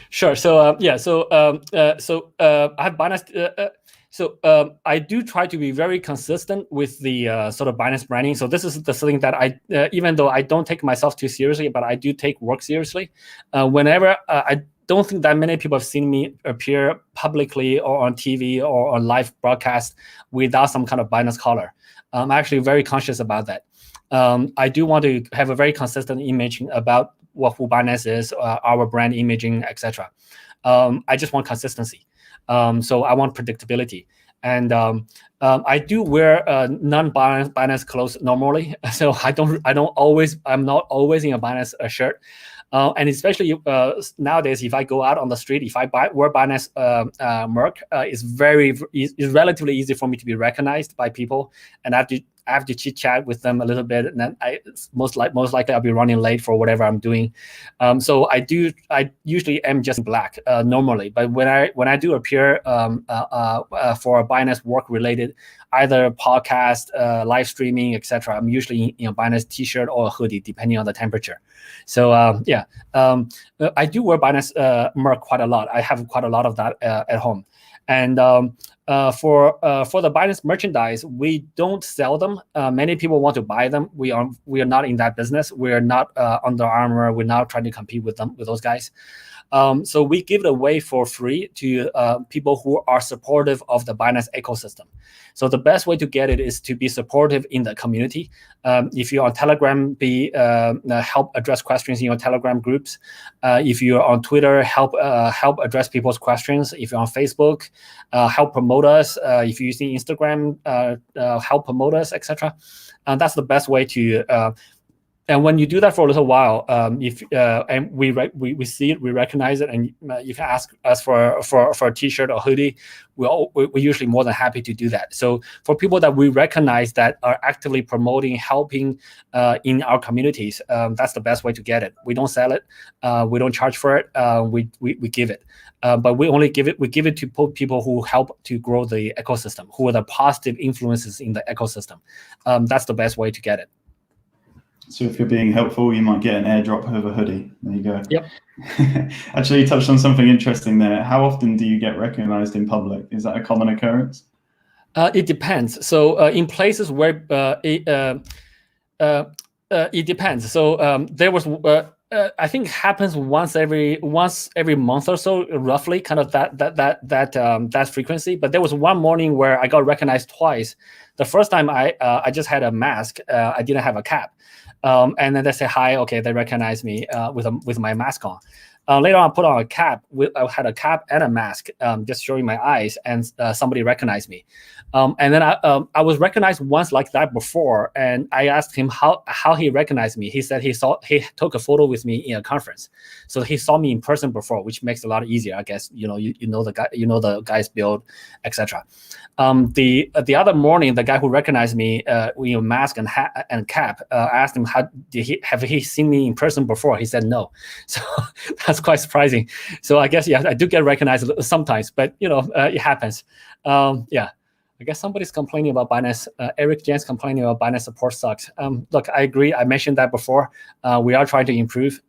Sure. So yeah. So I have Binance. So I do try to be very consistent with the sort of Binance branding. So this is the thing that I, even though I don't take myself too seriously, but I do take work seriously. Whenever I don't think that many people have seen me appear publicly or on TV or on live broadcast without some kind of Binance collar. I'm actually very conscious about that. I do want to have a very consistent image about who Binance is, our brand imaging, etc. I just want consistency. So I want predictability. And I do wear non-Binance clothes normally. So I'm not always in a Binance shirt. And especially nowadays, if I go out on the street, if I wear Binance merch, it's relatively easy for me to be recognized by people, and I have to I have to chit chat with them a little bit, and then most likely I'll be running late for whatever I'm doing. So I usually am just in black normally, but when I do appear for a Binance work related, either podcast, live streaming, etc., I'm usually in a Binance t-shirt or a hoodie depending on the temperature. So I do wear Binance merch quite a lot. I have quite a lot of that at home. And for the Binance merchandise, we don't sell them. Many people want to buy them. We are not in that business. We're not Under Armour. We're not trying to compete with those guys. So we give it away for free to people who are supportive of the Binance ecosystem. So the best way to get it is to be supportive in the community. If you're on Telegram, help address questions in your Telegram groups. If you're on Twitter, help address people's questions. If you're on Facebook, help promote us. If you're using Instagram, help promote us, etc. And that's the best way to. And when you do that for a little while, and we see it, we recognize it, and you can ask us for a T-shirt or hoodie, we're usually more than happy to do that. So for people that we recognize that are actively promoting, helping in our communities, that's the best way to get it. We don't sell it, we don't charge for it, we give it, but we give it to people who help to grow the ecosystem, who are the positive influences in the ecosystem. That's the best way to get it. So if you're being helpful, you might get an airdrop of a hoodie. There you go. Yep. Actually, you touched on something interesting there. How often do you get recognized in public? Is that a common occurrence? It depends. So in places where it depends. So there was I think happens once every month or so, roughly, kind of that frequency. But there was one morning where I got recognized twice. The first time I just had a mask. I didn't have a cap. And then they say hi. Okay, they recognize me with my mask on. Later on, I put on a cap. I had a cap and a mask, just showing my eyes, and somebody recognized me. And then I was recognized once like that before, and I asked him how he recognized me. He said he took a photo with me in a conference, so he saw me in person before, which makes it a lot easier, I guess. You know the guy's build, etc. The other morning, the guy who recognized me, mask and cap, I asked him have he seen me in person before. He said no. So that's quite surprising. So I guess I do get recognized sometimes, but it happens. I guess somebody's complaining about Binance. Eric Jen's complaining about Binance support sucks. Look, I agree. I mentioned that before. We are trying to improve.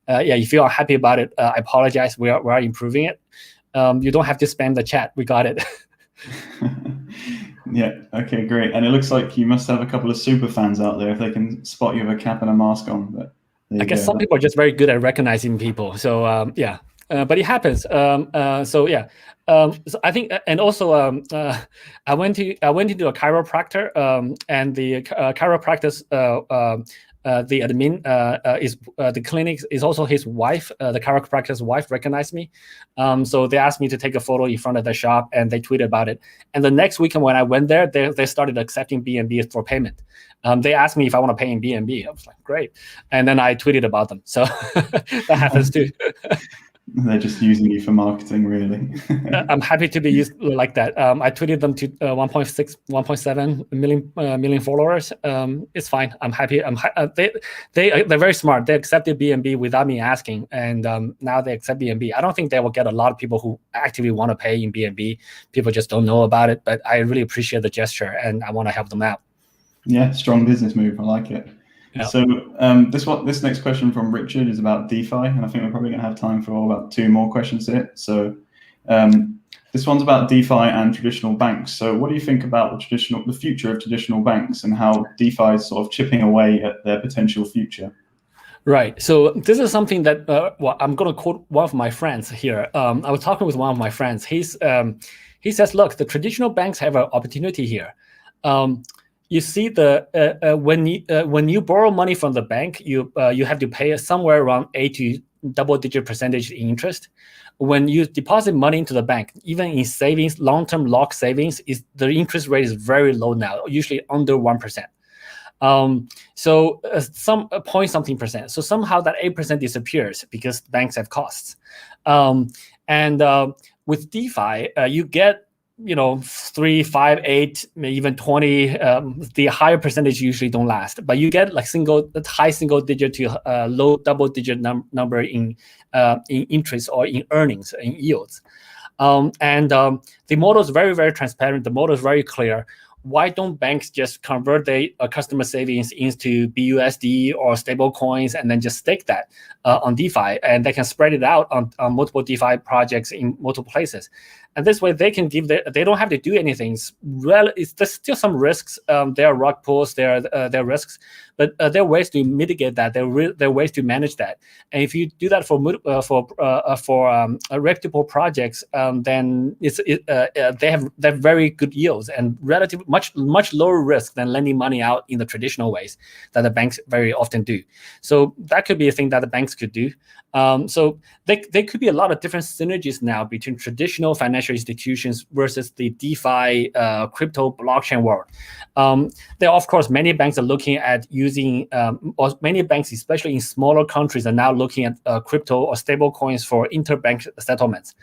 If you are happy about it, I apologize. We are improving it. You don't have to spam the chat. We got it. Yeah. Okay. Great. And it looks like you must have a couple of super fans out there if they can spot you with a cap and a mask on. But I guess some people are just very good at recognizing people. So but it happens. So I think, and also I went into a chiropractor, and the chiropractor's the admin is the clinic is also his wife. The chiropractor's wife recognized me, so they asked me to take a photo in front of the shop, and they tweeted about it. And the next weekend when I went there, they started accepting BNB for payment. They asked me if I want to pay in BNB. I was like, great, and then I tweeted about them. So that happens too. They're just using you for marketing, really. I'm happy to be used like that. I tweeted them to 1.6, 1.7 million followers. It's fine. I'm happy. They're very smart. They accepted BNB without me asking, and now they accept BNB. I don't think they will get a lot of people who actively want to pay in BNB. People just don't know about it. But I really appreciate the gesture, and I want to help them out. Yeah, strong business move. I like it. Yeah. So this next question from Richard is about DeFi, and I think we're probably going to have time for about 2 more questions here. So this one's about DeFi and traditional banks. So what do you think about the future of traditional banks and how DeFi is sort of chipping away at their potential future? Right. So this is something that I'm going to quote one of my friends here. I was talking with one of my friends. He says, look, the traditional banks have an opportunity here. You see, when you borrow money from the bank, you have to pay somewhere around 8 to double-digit percentage in interest. When you deposit money into the bank, even in savings, long-term lock savings, the interest rate is very low now, usually under 1%. So some point something percent. So somehow that 8% disappears because banks have costs. And with DeFi, you get 3, 5, 8, maybe even 20. The higher percentage usually don't last, but you get like high single digit to low double digit number in interest or in earnings, in yields. The model is very, very transparent. The model is very clear. Why don't banks just convert their customer savings into BUSD or stable coins and then just stake that on DeFi, and they can spread it out on multiple DeFi projects in multiple places. And this way they can they don't have to do anything. There's still some risks. There are rug pulls, there are risks, but there are ways to mitigate that. There are ways to manage that. And if you do that for reputable projects, then they have very good yields and relatively much lower risk than lending money out in the traditional ways that the banks very often do. So that could be a thing that the banks could do. So there could be a lot of different synergies now between traditional financial institutions versus the DeFi crypto blockchain world. There are, of course, many banks are looking at using, or many banks, especially in smaller countries, are now looking at crypto or stable coins for interbank settlements.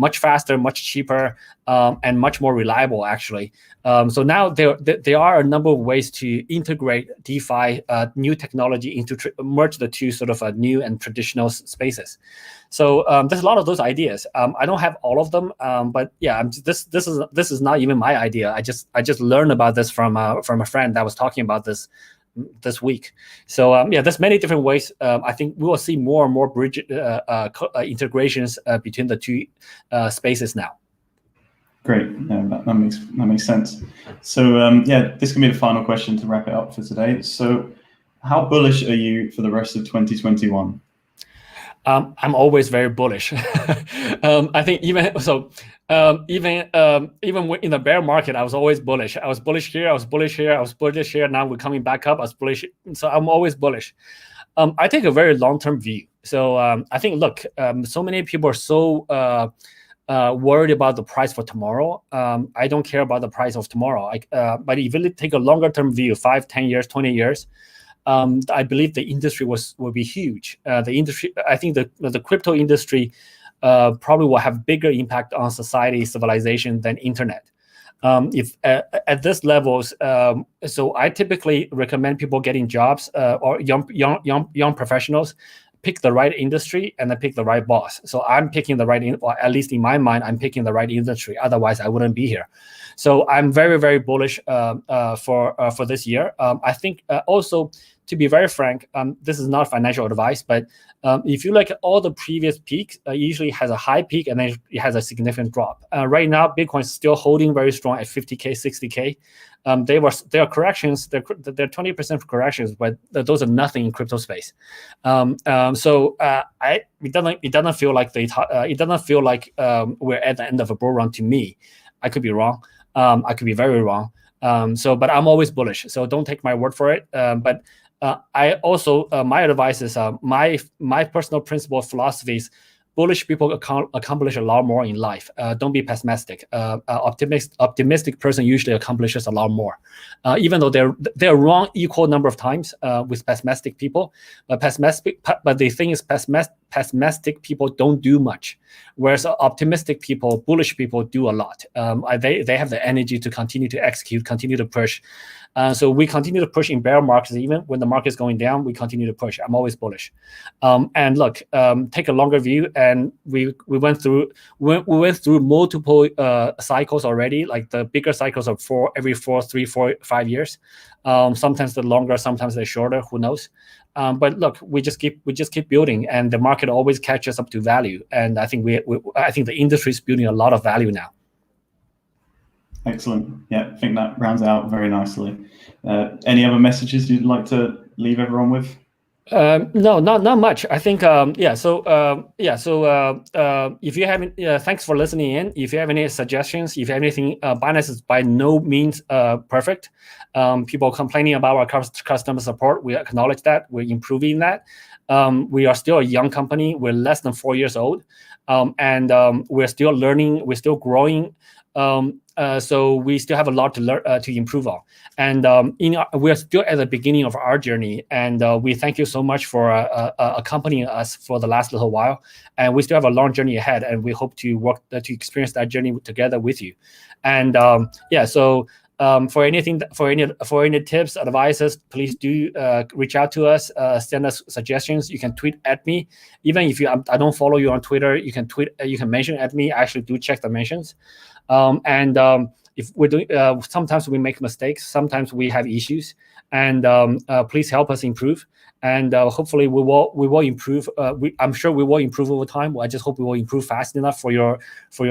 Much faster, much cheaper, and much more reliable, actually. So now there are a number of ways to integrate DeFi, new technology, into merge the two sort of new and traditional spaces. So there's a lot of those ideas. I don't have all of them, but yeah, this is not even my idea. I just learned about this from a friend that was talking about this week. So yeah, there's many different ways. I think we will see more and more bridge integrations between the two spaces now. Great, yeah, that makes sense. So yeah, this can be the final question to wrap it up for today. So how bullish are you for the rest of 2021? I'm always very bullish. I think even in the bear market, I was always bullish. I was bullish here. I was bullish here. I was bullish here. Now we're coming back up. I was bullish. So I'm always bullish. I take a very long-term view. So I think, look, so many people are so worried about the price for tomorrow. I don't care about the price of tomorrow. But if you take a longer-term view, 5, 10 years, 20 years, I believe the industry will be huge. I think the crypto industry probably will have bigger impact on society, civilization than internet. If at this levels, so I typically recommend people getting jobs or young professionals pick the right industry and then pick the right boss. So I'm picking the right, or at least in my mind, I'm picking the right industry. Otherwise, I wouldn't be here. So I'm very, very bullish for this year. I think also, to be very frank, this is not financial advice, but if you look at all the previous peaks, usually has a high peak and then it has a significant drop. Right now, Bitcoin is still holding very strong at 50K, 60K. There are corrections. There are 20% corrections, but those are nothing in crypto space. So it doesn't feel like we're at the end of a bull run to me. I could be wrong. I could be very wrong. But I'm always bullish. So don't take my word for it. But I also my advice is my personal principle philosophies. Bullish people accomplish a lot more in life. Don't be pessimistic. Optimistic person usually accomplishes a lot more, even though they're wrong equal number of times with pessimistic people. But the thing is, pessimistic people don't do much, whereas optimistic people, bullish people, do a lot. They have the energy to continue to execute, continue to push. So we continue to push in bear markets. Even when the market is going down, we continue to push. I'm always bullish. And look, take a longer view. And we went through multiple cycles already. Like the bigger cycles are every 3, 4, 5 years. Sometimes they're longer, sometimes they're shorter. Who knows? But look, we just keep building, and the market always catches up to value. And I think I think the industry is building a lot of value now. Excellent. Yeah, I think that rounds out very nicely. Any other messages you'd like to leave everyone with? No, not much. I think So if you have, thanks for listening in. If you have any suggestions, if you have anything, Binance is by no means perfect. People complaining about our customer support, we acknowledge that. We're improving that. We are still a young company. We're less than 4 years old, and we're still learning. We're still growing. So we still have a lot to learn, to improve on. And we are still at the beginning of our journey. And we thank you so much for accompanying us for the last little while. And we still have a long journey ahead. And we hope to work to experience that journey together with you. And so for any tips, advices, please do reach out to us, send us suggestions. You can tweet at me. Even if I don't follow you on Twitter, you can tweet. You can mention at me. I actually do check the mentions. If we're doing, sometimes we make mistakes. Sometimes we have issues, and please help us improve. And hopefully we will improve. I'm sure we will improve over time. I just hope we will improve fast enough for your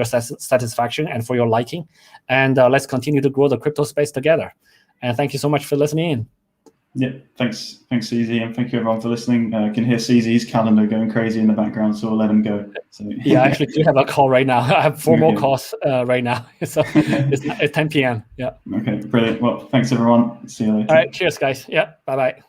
satisfaction and for your liking. And let's continue to grow the crypto space together. And thank you so much for listening in. Yeah, thanks, CZ, and thank you everyone for listening. I can hear CZ's calendar going crazy in the background, so we'll let him go. So, yeah, I actually do have a call right now. I have 4 more calls right now, so it's 10 p.m. Yeah. Okay, brilliant. Well, thanks everyone. See you later. All right, cheers, guys. Yeah, bye-bye.